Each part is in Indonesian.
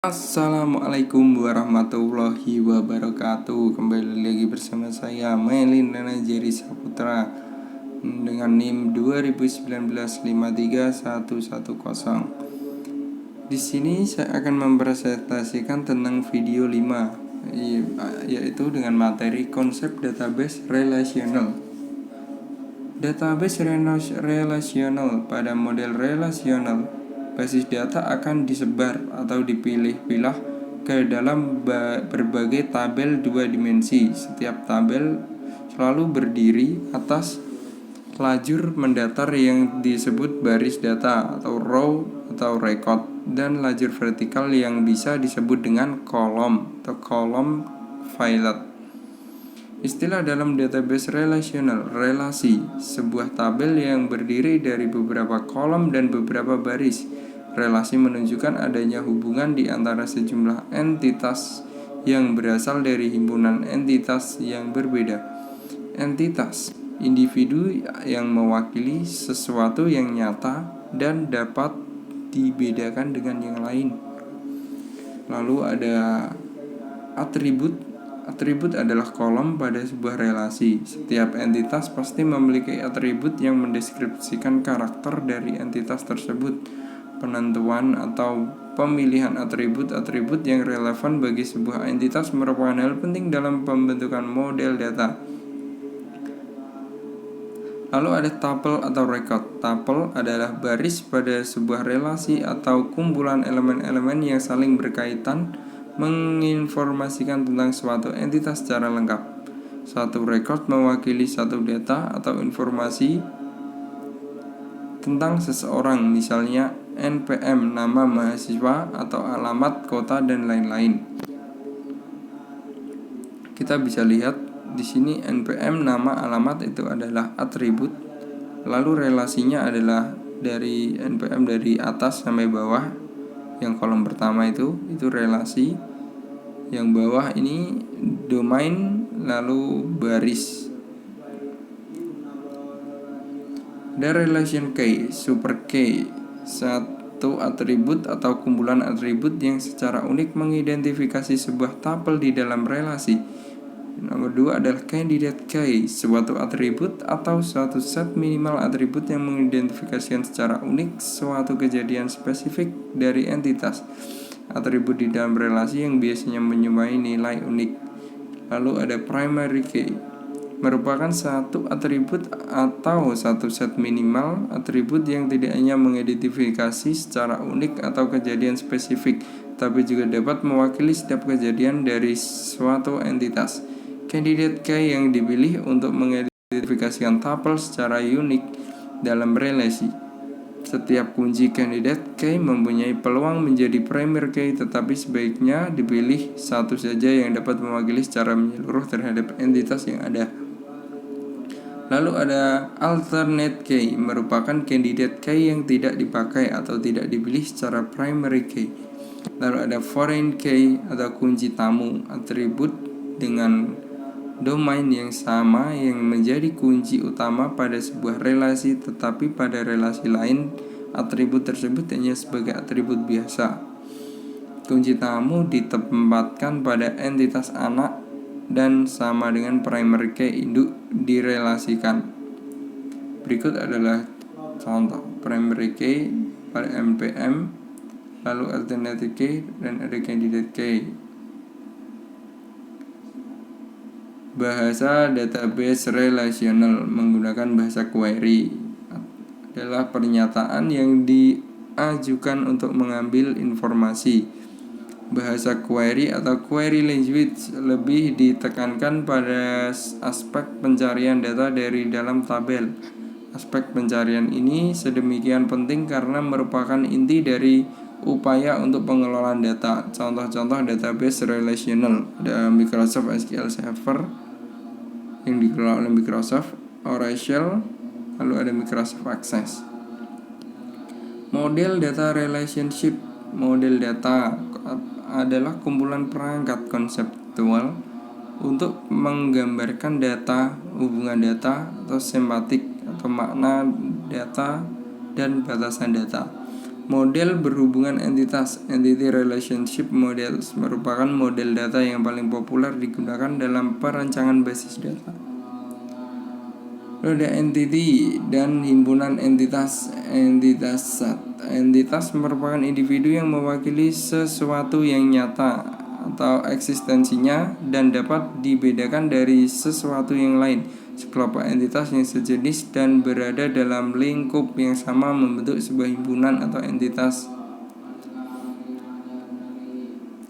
Assalamualaikum warahmatullahi wabarakatuh. Kembali lagi bersama saya Melin Jerry Saputra dengan NIM 2019-53110. Di sini saya akan mempresentasikan tentang video 5, yaitu dengan materi konsep database relasional. Database relasional. Pada model relasional, basis data akan disebar atau dipilih-pilah ke dalam berbagai tabel dua dimensi. Setiap tabel selalu berdiri atas lajur mendatar yang disebut baris data atau row atau record, dan lajur vertikal yang bisa disebut dengan kolom atau kolom violet. Istilah dalam database relasional: relasi, sebuah tabel yang berdiri dari beberapa kolom dan beberapa baris. Relasi menunjukkan adanya hubungan di antara sejumlah entitas yang berasal dari himpunan entitas yang berbeda. Entitas, individu yang mewakili sesuatu yang nyata dan dapat dibedakan dengan yang lain. Lalu ada atribut. Atribut adalah kolom pada sebuah relasi. Setiap entitas pasti memiliki atribut yang mendeskripsikan karakter dari entitas tersebut. Penentuan atau pemilihan atribut-atribut yang relevan bagi sebuah entitas merupakan hal penting dalam pembentukan model data. Lalu ada tuple atau record. Tuple adalah baris pada sebuah relasi atau kumpulan elemen-elemen yang saling berkaitan, menginformasikan tentang suatu entitas secara lengkap. Satu record mewakili satu data atau informasi tentang seseorang, misalnya NPM, nama mahasiswa atau alamat kota dan lain-lain. Kita bisa lihat di sini NPM, nama, alamat itu adalah atribut. Lalu relasinya adalah dari NPM dari atas sampai bawah. Yang kolom pertama itu relasi. Yang bawah ini domain, lalu baris. Ada relation key, super key, satu atribut atau kumpulan atribut yang secara unik mengidentifikasi sebuah tuple di dalam relasi. Nomor 2 adalah candidate key, suatu atribut atau suatu set minimal atribut yang mengidentifikasikan secara unik suatu kejadian spesifik dari entitas. Atribut di dalam relasi yang biasanya menyumbang nilai unik. Lalu ada primary key, merupakan satu atribut atau satu set minimal atribut yang tidak hanya mengidentifikasi secara unik atau kejadian spesifik, tapi juga dapat mewakili setiap kejadian dari suatu entitas. Candidate key yang dipilih untuk mengidentifikasikan tuple secara unik dalam relasi. Setiap kunci candidate key mempunyai peluang menjadi primary key, tetapi sebaiknya dipilih satu saja yang dapat mewakili secara menyeluruh terhadap entitas yang ada. Lalu ada alternate key, merupakan candidate key yang tidak dipakai atau tidak dipilih secara primary key. Lalu ada foreign key atau kunci tamu, atribut dengan domain yang sama yang menjadi kunci utama pada sebuah relasi, tetapi pada relasi lain atribut tersebut hanya sebagai atribut biasa. Kunci tamu ditempatkan pada entitas anak dan sama dengan primary key induk direlasikan. Berikut adalah contoh primary key pada NPM, lalu alternative key, dan ada candidate key. Bahasa database relasional menggunakan bahasa query adalah pernyataan yang diajukan untuk mengambil informasi. Bahasa query atau query language lebih ditekankan pada aspek pencarian data dari dalam tabel. Aspek pencarian ini sedemikian penting karena merupakan inti dari upaya untuk pengelolaan data. Contoh-contoh database relational: ada Microsoft SQL Server yang dikelola oleh Microsoft, Oracle, lalu ada Microsoft Access. Model data relationship. Model data adalah kumpulan perangkat konseptual untuk menggambarkan data, hubungan data, atau semantik atau makna data dan batasan data. Model berhubungan entitas, entity relationship models, merupakan model data yang paling populer digunakan dalam perancangan basis data. Ada entity dan himpunan entitas. Entitas merupakan individu yang mewakili sesuatu yang nyata atau eksistensinya dan dapat dibedakan dari sesuatu yang lain. Sekelompok entitas yang sejenis dan berada dalam lingkup yang sama membentuk sebuah himpunan atau entitas.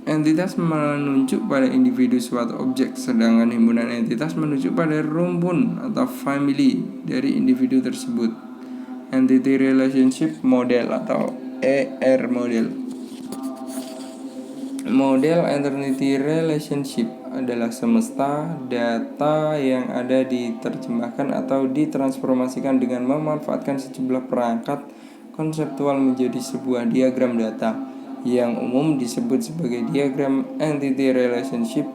Entitas menunjuk pada individu suatu objek, sedangkan himpunan entitas menunjuk pada rumpun atau family dari individu tersebut. Entity Relationship Model atau ER model. Model Entity Relationship adalah semesta data yang ada diterjemahkan atau ditransformasikan dengan memanfaatkan sejumlah perangkat konseptual menjadi sebuah diagram data yang umum disebut sebagai diagram Entity Relationship.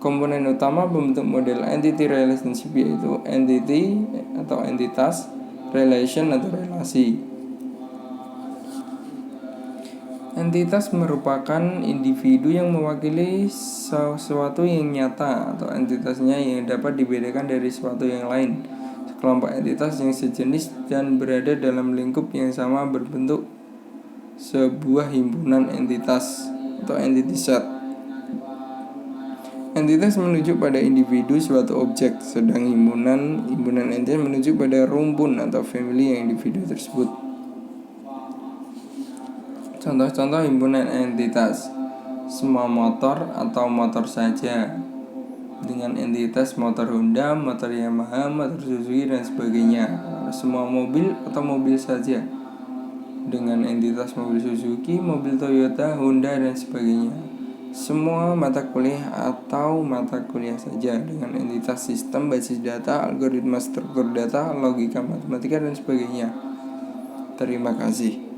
Komponen utama pembentuk model Entity Relationship yaitu entity atau entitas, relation atau relasi. Entitas merupakan individu yang mewakili sesuatu yang nyata atau entitasnya yang dapat dibedakan dari sesuatu yang lain. Sekelompok entitas yang sejenis dan berada dalam lingkup yang sama berbentuk sebuah himpunan entitas atau entity set. Entitas menunjuk pada individu suatu objek, sedang himpunan entitas menunjuk pada rumpun atau family yang individu tersebut. Contoh-contoh himpunan entitas: semua motor atau motor saja dengan entitas motor Honda, motor Yamaha, motor Suzuki dan sebagainya. Semua mobil atau mobil saja dengan entitas mobil Suzuki, mobil Toyota, Honda dan sebagainya. Semua mata kuliah atau mata kuliah saja dengan entitas sistem basis data, algoritma struktur data, logika matematika dan sebagainya. Terima kasih.